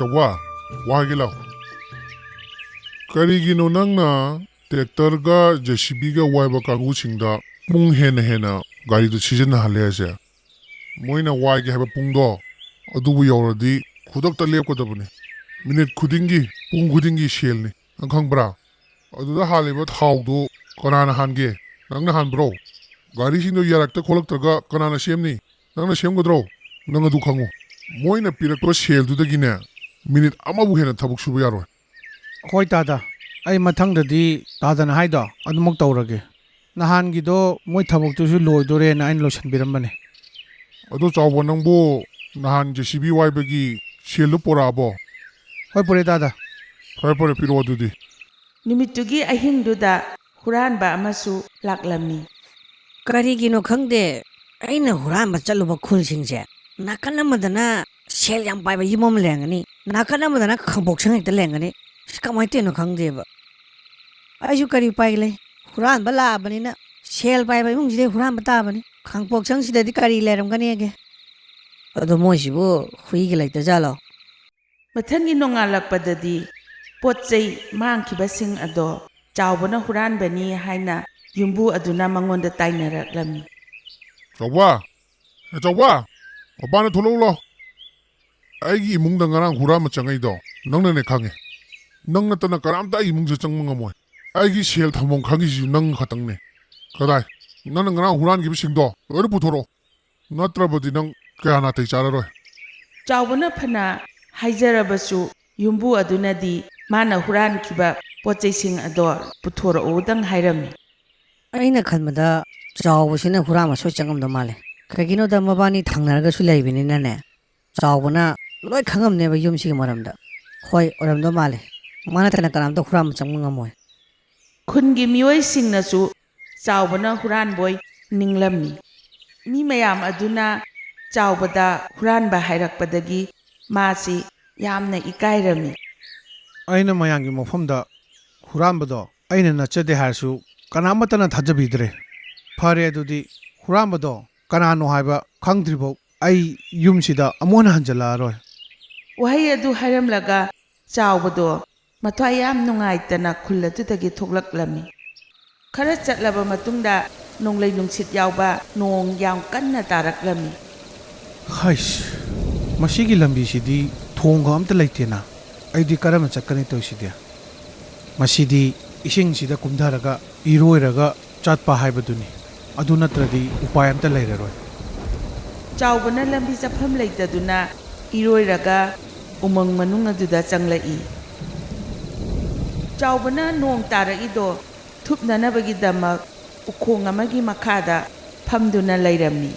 Tawa, wagilaw. Karigino nangna tractorga JCBga waiba kanguchingda pung hena gari du sizinahale ase. Moina waige haba pungdo adubu yauradi khudakta lepkodabani. Minute khudingi pung khudingi shelni. Ang khangbra. Aduda haliba thawdo kanana hange. Nangna hanbro. Gari singdo yarakta kholaktaga kanana semni. Nangna semgodro. Nang adu khangu. Moina pirakpa sheldudagine minute amabu hena thabuk suba yaroi. Hoi tada, ay mathangdadi tadana haida adumok tawrage. Nahangido moi thabuktusu loidore na ain losanbirambane. Ado chawba nangbo nahan JCB waibagi shelu porabo. Hoi pore tada. Hoi pore piro adudi. Nimittugi ahingduda huranba amasu laklammi. Karigino khangde aina huranba chaluba khulsingse nakan amadana sel yam paiba yimom lengani nakan amadana khambok sang ekta lengani kamai teno khangdeba aiju kari paile huranba labani na sel paiba imungjide huranba tabani khangpok sang sidadi kari leramgani age ado moisibu huigi laita jalo Mathangi nongalakpadadi potchei mangkhibasing ado chawbana huranbani haina yumbu aduna mangonda tainaraklammi. Chawba, mabana thulolo. Aigi imungda ngarang hurama changaido nangnane khange. Nangna tana karamta imungje changma ngamoi. Aigi sel thamong khangiji nang khatangne. Kadai, nang ngarang huran gibi singdo ori puthoro. Natrabadi nang kaya na tai chararoi. Chawbana phana haijarabasu yumbu adunadi mana huran khiba potchei sing ado puthora odang hairammi. aina khanmada chawbasina hurama soi changamda male kagino da mabani thangnarga su leibini nane chawbana loi khangamneba yumsigi maramda hoi oramda male mana tana karamda hurama changmangamoi Khungi mioi singnasu chawbana huranboi ninglammi. Mi mayam aduna chawbada huranba hairakpadagi masi yamna ikairami. Aina mayangi mofamda huranbado aina nachade harsu kanamatana thajabidre. Phare adudi huranbado kanano haiba khangdribo ai yumsida amona hanjala aroi. Wahai adu hairamlaga chawbado mathwai yam nungaitana khuladudagi thoklaklammi. Khara chatlaba matungda nonglei nungsit yawba nong yam kanna taraklammi. Haish, masigi lambi sidi thonga amta laitena. Aidi karama chakkani toisidia. Masidi ising sida kumdharaga iroiraga chatpa haibaduni. Adu natradi upay amta lairaroi. Chawbana lambi chafam leitaduna iroiraga umang manung aduda changlai. Chawbana nong taraido thupnanabagidamak ukhong amagi makhada phamduna lairamni.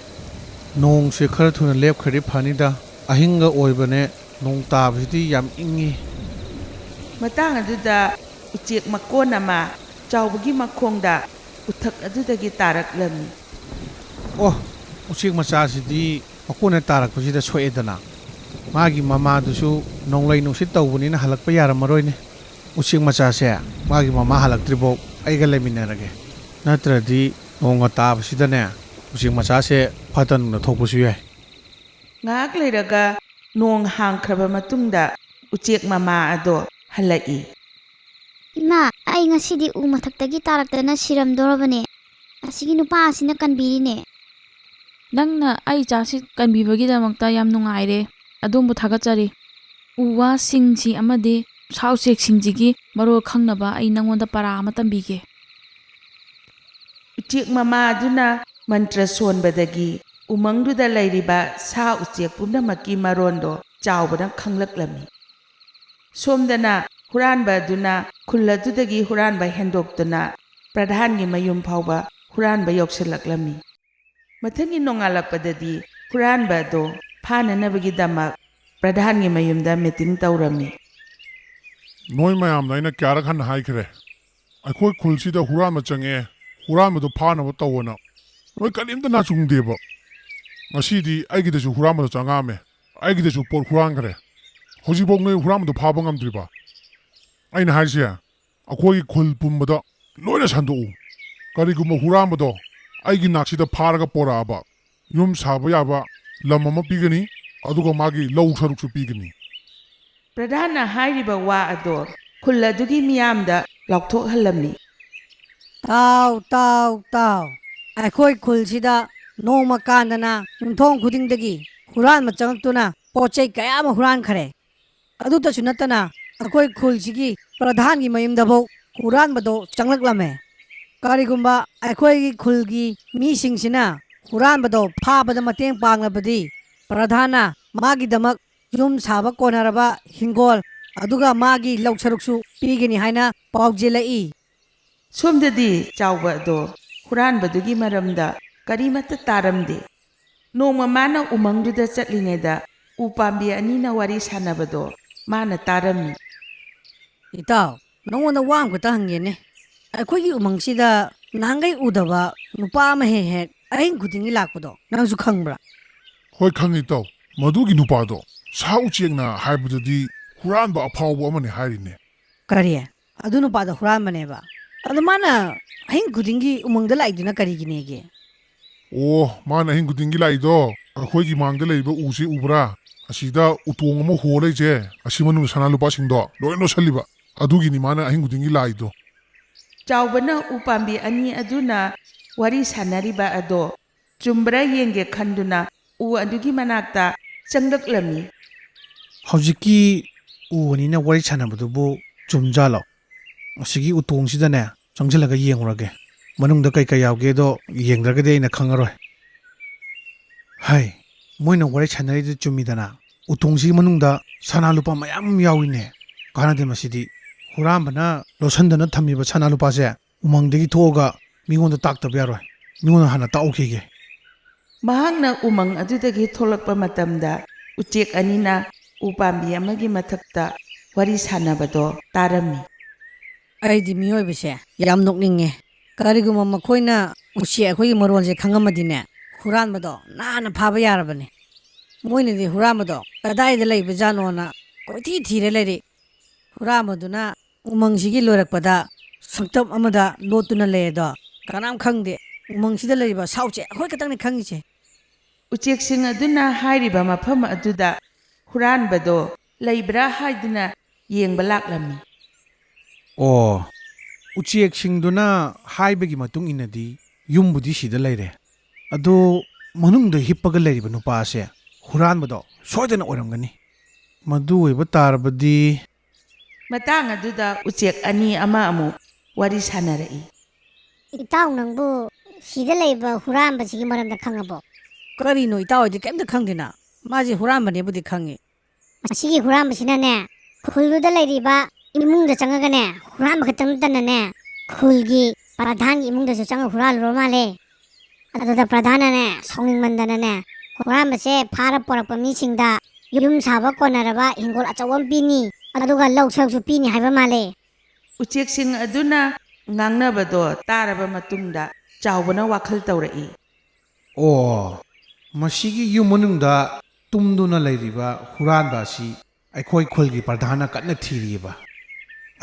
Nong se khara thuna lep khari phanida ahinga oibane nong tabsidi yam ingi. Matang aduda uchek makon ama chawbagi makhongda uthak adudagi taraklamni. Oh, usik machasidi makona tarakpasida soedana. Magi mama dusu nonglai nusit tawbunina halakpa yaramaroine. Usik machase magi mama halaktribo aiga leminarage. Natradi nonga tabsidane usik machase phatanuna thokpasu yai. Ngak leiraga nong hangkraba matungda uchek mama ado halai. Ima, ay ngasidi umathagtagi taraktana siramdorabane. Asigi nupa asina kanbirine. Nangna ai chasi kanbibagidamagta yam nungaire adumbu thagachari uwa singji amade sausek singjigi marol khangnaba ai nangonda para ama tambige Uchek mama aduna mantra sonbadagi umangduda lairiba sa uchek pumnamaki marondo chawbana khanglaklami. Somdana huranba aduna khuladudagi huranba hendoktuna pradhangi mayum phawba huranba yoksilaklami. Mathangi nongalakpadadi huranba do phananabagidamak pradhangi mayumda meeting tawrami. Noi mayam na ina kyara khan haikre. Akhoi khulsida hurama change. Hurama do phana ba tawana. Noi kalimda na chungdeba. Masidi aigidasu hurama do changame. Aigidasu por hurang kare. Hojibok noi hurama do phaba ngamdriba. Aina haisia. Akhoi khul pumbada loina sandu. Kariguma hurama do aigi naksida pharaga poraba. Yum saba yaba lam ama pigani aduga magi lau saruksu pigani. ꯄ꯭ꯔꯙꯥꯟꯅ ꯍꯥꯏꯔꯤꯕ ꯋꯥ ꯑꯗꯣ ꯈꯨꯜ ꯑꯗꯨꯒꯤ ꯃꯤꯌꯥꯝꯗ ꯂꯥꯎꯊꯣꯛꯍꯜꯂꯝꯃꯤ꯫ ꯇꯥꯎ ꯑꯩꯈꯣꯏ ꯈꯨꯜꯁꯤꯗ ꯅꯣꯡꯃ ꯀꯥꯟꯗꯅ ꯌꯨꯝꯊꯣꯡ ꯈꯨꯗꯤꯡꯗꯒꯤ ꯍꯨꯔꯥꯟꯕ ꯆꯪꯉꯛꯇꯨꯅ ꯄꯣꯠ ꯆꯩ ꯀꯌꯥ ꯑꯃ ꯍꯨꯔꯥꯟꯈꯔꯦ꯫ ꯑꯗꯨꯇꯁꯨ ꯅꯠꯇꯅ ꯑꯩꯈꯣꯏ ꯈꯨꯜꯁꯤꯒꯤ ꯄ꯭ꯔꯙꯥꯟꯒꯤ ꯃꯌꯨꯝꯗꯐꯥꯎ ꯍꯨꯔꯥꯟꯕꯗꯣ ꯆꯪꯂꯛꯂꯝꯃꯦ꯫ ꯀꯔꯤꯒꯨꯝꯕ ꯑꯩꯈꯣꯏꯒꯤ ꯈꯨꯜꯒꯤ ꯃꯤꯁꯤꯡꯁꯤꯅ ꯍꯨꯔꯥꯟꯕꯗꯣ ꯐꯥꯕꯗ ꯃꯇꯦꯡ ꯄꯥꯡꯂꯕꯗꯤ ꯄ꯭ꯔꯙꯥꯟꯅ ꯃꯥꯒꯤꯗꯃꯛ ꯌꯨꯝ ꯁꯥꯕ ꯀꯣꯟꯅꯔꯕ ꯍꯤꯡꯒꯣꯜ ꯑꯗꯨꯒ ꯃꯥꯒꯤ ꯂꯧ ꯁꯔꯨꯛꯁꯨ ꯄꯤꯒꯅꯤ ꯍꯥꯏꯅ ꯄꯥꯎꯖꯦꯜꯂꯛꯏ꯫ ꯁꯣꯝꯗꯗꯤ ꯆꯥꯎꯕ ꯑꯗꯣ ꯍꯨꯔꯥꯟꯕꯗꯨꯒꯤ ꯃꯔꯝꯗ ꯀꯔꯤꯃꯠꯇ ꯇꯥꯔꯝꯗꯦ꯫ ꯅꯣꯡꯃ ꯃꯥꯅ ꯎꯃꯪꯗꯨꯗ ꯆꯠꯂꯤꯉꯩꯗ ꯎ ꯄꯥꯝꯕꯤ ꯑꯅꯤꯅ ꯋꯥꯔꯤ ꯁꯥꯟꯅꯕꯗꯣ ꯃꯥꯅ ꯇꯥꯔꯝꯃꯤ꯫ ꯏꯇꯥꯎ, ꯅꯉꯣꯟꯗ ꯋꯥ ꯑꯃꯈꯛꯇ ꯍꯪꯒꯦꯅꯦ꯫ ꯑꯩꯈꯣꯏꯒꯤ ꯎꯃꯪꯁꯤꯗ ꯅꯍꯥꯟꯈꯩ ꯎꯗꯕ ꯅꯨꯄꯥ ꯑꯃ ꯍꯦꯛ ꯑꯍꯤꯡ ꯈꯨꯗꯤꯡꯒꯤ ꯂꯥꯛꯄꯗꯣ ꯅꯪꯁꯨ ꯈꯪꯕ꯭ꯔꯥ? ꯍꯣꯏ ꯈꯪꯉꯤ ꯏꯇꯥꯎ, ꯃꯗꯨꯒꯤ ꯅꯨꯄꯥꯗꯣ ꯁꯥ ꯎꯆꯦꯛꯅ ꯍꯥꯏꯕꯗꯗꯤ ꯍꯨꯔꯥꯟꯕ ꯑꯐꯥꯎꯕ ꯑꯃꯅꯦ ꯍꯥꯏꯔꯤꯅꯦ꯫ ꯀꯔꯤ? ꯑꯗꯨ ꯅꯨꯄꯥꯗꯣ ꯍꯨꯔꯥꯟꯕꯅꯦꯕ? ꯑꯗꯣ ꯃꯥꯅ ꯑꯍꯤꯡ ꯈꯨꯗꯤꯡꯒꯤ ꯎꯃꯪꯗ ꯂꯥꯛꯏꯗꯨꯅ ꯀꯔꯤꯒꯤꯅꯦꯒꯦ? ꯑꯣ, ꯃꯥꯅ ꯑꯍꯤꯡ ꯈꯨꯗꯤꯡꯒꯤ ꯂꯥꯛꯏꯗꯣ ꯑꯩꯈꯣꯏꯒꯤ ꯃꯥꯡꯗ ꯂꯩꯔꯤꯕ ꯎꯁꯤ ꯎꯕ꯭ꯔꯥ? ꯑꯁꯤꯗ ꯎꯇꯣꯡ ꯑꯃ ꯍꯣ ꯂꯩꯁꯦ, ꯑꯁꯤ ꯃꯅꯨꯡꯗ ꯁꯅꯥ ꯂꯨꯄꯥꯁꯤꯡꯗꯣ ꯂꯣꯏ ꯂꯣꯠꯁꯜꯂꯤꯕ꯫ ꯑꯗꯨꯒꯤꯅꯤ ꯃꯥꯅ ꯑꯍꯤꯡ ꯈꯨꯗꯤꯡꯒꯤ ꯂꯥꯛꯏꯗꯣ꯫ ꯆꯥꯎꯕꯅ ꯎ ꯄꯥꯝꯕꯤ ꯑꯅꯤ ꯑꯗꯨꯅ ꯋꯥꯔꯤ ꯁꯥꯟꯅꯔꯤꯕ ꯑꯗꯣ ꯆꯨꯝꯕ꯭ꯔꯥ ꯌꯦꯡꯒꯦ ꯈꯟꯗꯨꯅ ꯎ ꯑꯗꯨꯒꯤ ꯃꯅꯥꯛꯇ ꯆꯪꯂꯛꯂꯝꯃꯤ꯫ ꯍꯧꯖꯤꯛꯀꯤ ꯎ ꯑꯅꯤꯅ ꯋꯥꯔꯤ ꯁꯥꯟꯅꯕꯗꯨꯕꯨ ꯆꯨꯝꯖꯥꯠꯂꯣ? ꯑꯁꯤꯒꯤ ꯎꯇꯣꯡꯁꯤꯗꯅꯦ ꯆꯪꯁꯤꯜꯂꯒ ꯌꯦꯡꯉꯨꯔꯒꯦ꯫ ꯃꯅꯨꯡꯗ ꯀꯩ ꯌꯥꯎꯒꯦꯗꯣ ꯌꯦꯡꯗ꯭ꯔꯒꯗꯤ ꯑꯩꯅ ꯈꯪꯉꯔꯣꯏ꯫ ꯍꯥꯏ, ꯃꯣꯏꯅ ꯋꯥꯔꯤ ꯁꯥꯟꯅꯔꯤꯗꯨ ꯆꯨꯝꯃꯤꯗꯅ꯫ ꯎꯇꯣꯡꯁꯤꯒꯤ ꯃꯅꯨꯡꯗ ꯁꯅꯥ ꯂꯨꯄꯥ ꯃꯌꯥꯝ ꯌꯥꯎꯏꯅꯦ꯫ ꯀꯥꯟꯅꯗꯦ ꯃꯁꯤꯗꯤ꯫ ꯍꯨꯔꯥꯟꯕꯅ ꯂꯣꯠꯁꯤꯟꯗꯅ ꯊꯝꯃꯤꯕ ꯁꯅꯥ ꯂꯨꯄꯥꯁꯦ ꯎꯃꯪꯗꯒꯤ ꯊꯣꯛꯑꯒ ꯃꯤꯉꯣꯟꯗ ꯇꯥꯛꯇꯕ ꯌꯥꯔꯣꯏ꯫ ꯃꯤꯉꯣꯟꯗ ꯍꯥꯟꯅ ꯇꯥꯛꯎꯈꯤꯒꯦ꯫ ꯃꯍꯥꯛꯅ ꯎꯃꯪ ꯑꯗꯨꯗꯒꯤ ꯊꯣꯛꯂꯛꯄ ꯃꯇꯝꯗ ꯎꯆꯦꯛ ꯑꯅꯤꯅ ꯎ ꯄꯥꯝꯕꯤ ꯑꯃꯒꯤ ꯃꯊꯛꯇ ꯋꯥꯔꯤ ꯁꯥꯟꯅꯕꯗꯣ ꯇꯥꯔꯝꯃꯤ꯫ ꯑꯩꯗꯤ ꯃꯤꯑꯣꯏꯕꯁꯦ ꯌꯥꯝ ꯅꯣꯛꯅꯤꯡꯉꯦ꯫ ꯀꯔꯤꯒꯨꯝꯕ ꯃꯈꯣꯏꯅ ꯎꯆꯦꯛ ꯑꯩꯈꯣꯏꯒꯤ ꯃꯔꯣꯜꯁꯦ ꯈꯪꯉꯝꯃꯗꯤꯅꯦ, ꯍꯨꯔꯥꯟꯕꯗꯣ ꯅꯥꯟꯅ ꯐꯥꯕ ꯌꯥꯔꯕꯅꯤ꯫ ꯃꯣꯏꯅꯗꯤ ꯍꯨꯔꯥꯟꯕꯗꯣ ꯀꯗꯥꯏꯗ ꯂꯩꯕꯖꯥꯠꯅꯣꯅ ꯀꯣꯏꯊꯤ ꯊꯤꯔ ꯂꯩꯔꯤ꯫ ꯍꯨꯔꯥꯟꯕꯗꯨꯅ ꯎꯃꯪꯁꯤꯒꯤ ꯂꯣꯏꯔꯛꯄꯗ ꯁꯛꯇꯝ ꯑꯃꯗ ꯂꯣꯠꯇꯨꯅ ꯂꯩꯔꯦꯗꯣ ꯀꯅꯥꯝ ꯈꯪꯗꯦ꯫ ꯎꯃꯪꯁꯤꯗ ꯂꯩꯔꯤꯕ ꯁꯥ ꯎꯆꯦꯛ ꯑꯩꯈꯣꯏ ꯈꯛꯇꯪꯅꯤ ꯈꯪꯉꯤꯁꯦ꯫ ꯎꯆꯦꯛꯁꯤꯡ ꯑꯗꯨꯅ ꯍꯥꯏꯔꯤꯕ ꯃꯐꯝ ꯑꯗꯨꯗ ꯍꯨꯔꯥꯟꯕꯗꯣ ꯂꯩꯕ꯭ꯔꯥ ꯍꯥꯏꯗꯨꯅ ꯌꯦꯡꯕ ꯂꯥꯛꯂꯝꯃꯤ꯫ ꯑꯣ, ꯎꯆꯦꯛꯁꯤꯡꯗꯨꯅ ꯍꯥꯏꯕꯒꯤ ꯃꯇꯨꯡ ꯏꯟꯅꯗꯤ ꯌꯨꯝꯕꯨꯗꯤ ꯁꯤꯗ ꯂꯩꯔꯦ꯫ ꯑꯗꯣ ꯃꯅꯨꯡꯗ ꯍꯤꯞꯄꯒ ꯂꯩꯔꯤꯕ ꯅꯨꯄꯥꯁꯦ ꯍꯨꯔꯥꯟꯕꯗꯣ ꯁꯣꯏꯗꯅ ꯑꯣꯏꯔꯝꯒꯅꯤ꯫ ꯃꯗꯨ ꯑꯣꯏꯕ ꯇꯥꯔꯕꯗꯤ… ꯃꯇꯥꯡ ꯑꯗꯨꯗ ꯎꯆꯦꯛ ꯑꯅꯤ ꯑꯃ ꯑꯃꯨꯛ ꯋꯥꯔꯤ ꯁꯥꯟꯅꯔꯛꯏ꯫ ꯏꯇꯥꯎ, ꯅꯪꯕꯨ ꯁꯤꯗ ꯂꯩꯕ ꯍꯨꯔꯥꯟꯕꯁꯤꯒꯤ ꯃꯔꯝꯗ ꯈꯪꯉꯕꯣ? ꯀꯔꯤꯅꯣ ꯏꯇꯥꯎ ꯍꯣꯏꯗꯤ ꯀꯩꯝꯇ ꯈꯪꯗꯦꯅ? ꯃꯥꯁꯦ ꯍꯨꯔꯥꯟꯕꯅꯦꯕꯨꯗꯤ ꯈꯪꯉꯤ꯫ ꯃꯁꯤꯒꯤ ꯍꯨꯔꯥꯟꯕꯁꯤꯅꯅꯦ ꯈꯨꯜꯗꯨꯗ ꯂꯩꯔꯤꯕ ꯏꯃꯨꯡꯗ ꯆꯪꯉꯒꯅꯦ ꯍꯨꯔꯥꯟꯕ ꯈꯛꯇꯪ ꯅꯠꯇꯅꯅꯦ ꯈꯨꯜꯒꯤ ꯄ꯭ꯔꯙꯥꯟꯒꯤ ꯏꯃꯨꯡꯗꯁꯨ ꯆꯪꯉ ꯍꯨꯔꯥꯜꯂꯨꯔ ꯃꯥꯜꯂꯦ꯫ ꯑꯗꯨꯗ ꯄ꯭ꯔꯙꯥꯟꯅꯅꯦ ꯁꯥꯎꯅꯤꯡꯃꯟꯗꯅꯅꯦ ꯍꯨꯔꯥꯟꯕꯁꯦ ꯐꯥꯔ ꯄꯣꯔꯛꯄ ꯃꯤꯁꯤꯡꯗ ꯌꯨꯝ ꯁꯥꯕ ꯀꯣꯟꯅꯔꯕ ꯍꯤꯡꯒꯣꯜ ꯑꯆꯧꯕ ꯑꯃ ꯄꯤꯅꯤ, ꯑꯗꯨꯒ ꯂꯧ ꯁꯔꯨꯛꯁꯨ ꯄꯤꯅꯤ ꯍꯥꯏꯕ ꯃꯥꯜꯂꯦ꯫ ꯎꯆꯦꯛꯁꯤꯡ ꯑꯗꯨꯅ ꯉꯥꯡꯅꯕꯗꯣ ꯇꯥꯔꯕ ꯃꯇꯨꯡꯗ ꯆꯥꯎꯕꯅ ꯋꯥꯈꯜ ꯇꯧꯔꯛꯏ꯫ ꯑꯣ, ꯃꯁꯤꯒꯤ ꯌꯨꯝ ꯃꯅꯨꯡꯗ ꯇꯨꯝꯗꯨꯅ ꯂꯩꯔꯤꯕ ꯍꯨꯔꯥꯟꯕ ꯑꯁꯤ ꯑꯩꯈꯣꯏ ꯈꯨꯜꯒꯤ ꯄ꯭ꯔꯙꯥꯟꯅ ꯀꯟꯅ ꯊꯤꯔꯤꯑꯕ꯫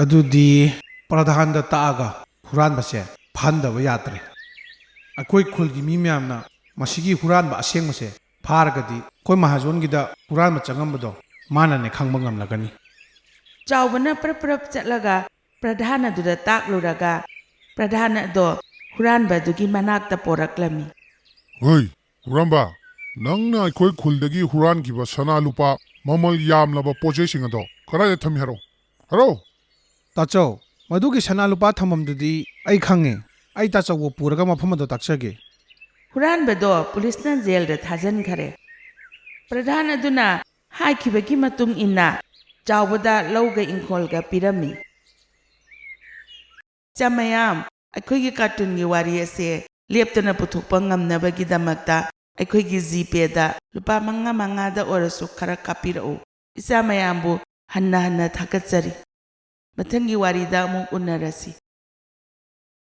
ꯑꯗꯨꯗꯤ ꯄ꯭ꯔꯙꯥꯟꯗ ꯇꯥꯛꯑꯒ ꯍꯨꯔꯥꯟꯕꯁꯦ ꯐꯥꯍꯟꯗꯕ ꯌꯥꯗ꯭ꯔꯦ꯫ ꯑꯩꯈꯣꯏ ꯈꯨꯜꯒꯤ ꯃꯤ ꯃꯌꯥꯝꯅ ꯃꯁꯤꯒꯤ ꯍꯨꯔꯥꯟꯕ ꯑꯁꯦꯡꯕꯁꯦ ꯐꯥꯔꯒꯗꯤ ꯑꯩꯈꯣꯏ ꯃꯍꯥꯖꯣꯟꯒꯤꯗ ꯍꯨꯔꯥꯟꯕ ꯆꯪꯉꯝꯕꯗꯣ ꯃꯥꯅꯅꯦ ꯈꯪꯕ ꯉꯝꯂꯒꯅꯤ꯫ ꯆꯥꯎꯕꯅ ꯄ꯭ꯔꯞ ꯆꯠꯂꯒ ꯄ꯭ꯔꯙꯥꯟ ꯑꯗꯨꯗ ꯇꯥꯛꯂꯨꯔꯒ ꯄ꯭ꯔꯙꯥꯟ ꯑꯗꯣ ꯍꯨꯔꯥꯟꯕ ꯑꯗꯨꯒꯤ ꯃꯅꯥꯛꯇ ꯄꯣꯔꯛꯂꯝꯃꯤ꯫ ꯍꯣꯏ ꯍꯨꯔꯥꯟꯕ, ꯅꯪꯅ ꯑꯩꯈꯣꯏ ꯈꯨꯜꯗꯒꯤ ꯍꯨꯔꯥꯟꯈꯤꯕ ꯁꯅꯥ ꯂꯨꯄꯥ ꯃꯃꯜ ꯌꯥꯝꯂꯕ ꯄꯣꯠꯆꯩꯁꯤꯡ ꯑꯗꯣ ꯀꯗꯥꯏꯗ ꯊꯝꯃꯤ ꯍꯥꯏꯔꯣ? ꯍꯥꯏꯔꯣ! ꯇꯥꯆꯧ, ꯃꯗꯨꯒꯤ ꯁꯅꯥ ꯂꯨꯄꯥ ꯊꯝꯐꯝꯗꯨꯗꯤ ꯑꯩ ꯈꯪꯉꯦ꯫ ꯑꯩ ꯇꯥꯆꯧꯕꯨ ꯄꯨꯔꯒ ꯃꯐꯝ ꯑꯗꯨ ꯇꯥꯛꯆꯒꯦ꯫ ꯍꯨꯔꯥꯟꯕꯗꯣ ꯄꯨꯂꯤꯁꯅ ꯖꯦꯜꯗ ꯊꯥꯖꯤꯟꯈꯔꯦ꯫ ꯄ꯭ꯔꯙꯥꯟ ꯑꯗꯨꯅ ꯍꯥꯏꯈꯤꯕꯒꯤ ꯃꯇꯨꯡ ꯏꯟꯅ ꯆꯥꯎꯕꯗ ꯂꯧꯒ ꯏꯪꯈꯣꯜꯒ ꯄꯤꯔꯝꯃꯤ꯫ ꯏꯆꯥ ꯃꯌꯥꯝ, ꯑꯩꯈꯣꯏꯒꯤ ꯀꯥꯔꯇꯨꯟꯒꯤ ꯋꯥꯔꯤ ꯑꯁꯦ ꯂꯦꯞꯇꯅ ꯄꯨꯊꯣꯛꯄ ꯉꯝꯅꯕꯒꯤꯗꯃꯛꯇ ꯑꯩꯈꯣꯏꯒꯤ ꯖꯤꯄꯦꯗ ꯂꯨꯄꯥ 5 ꯑꯣꯏꯔꯁꯨ ꯈꯔ ꯀꯥꯞꯄꯤꯔꯛꯎ꯫ ꯏꯆꯥ ꯃꯌꯥꯝꯕꯨ ꯍꯟꯅ ꯍꯟꯅ ꯊꯥꯒꯠꯆꯔꯤ꯫ ꯃꯊꯪꯒꯤ ꯋꯥꯔꯤꯗ ꯑꯃꯨꯛ ꯎꯅꯔꯁꯤ꯫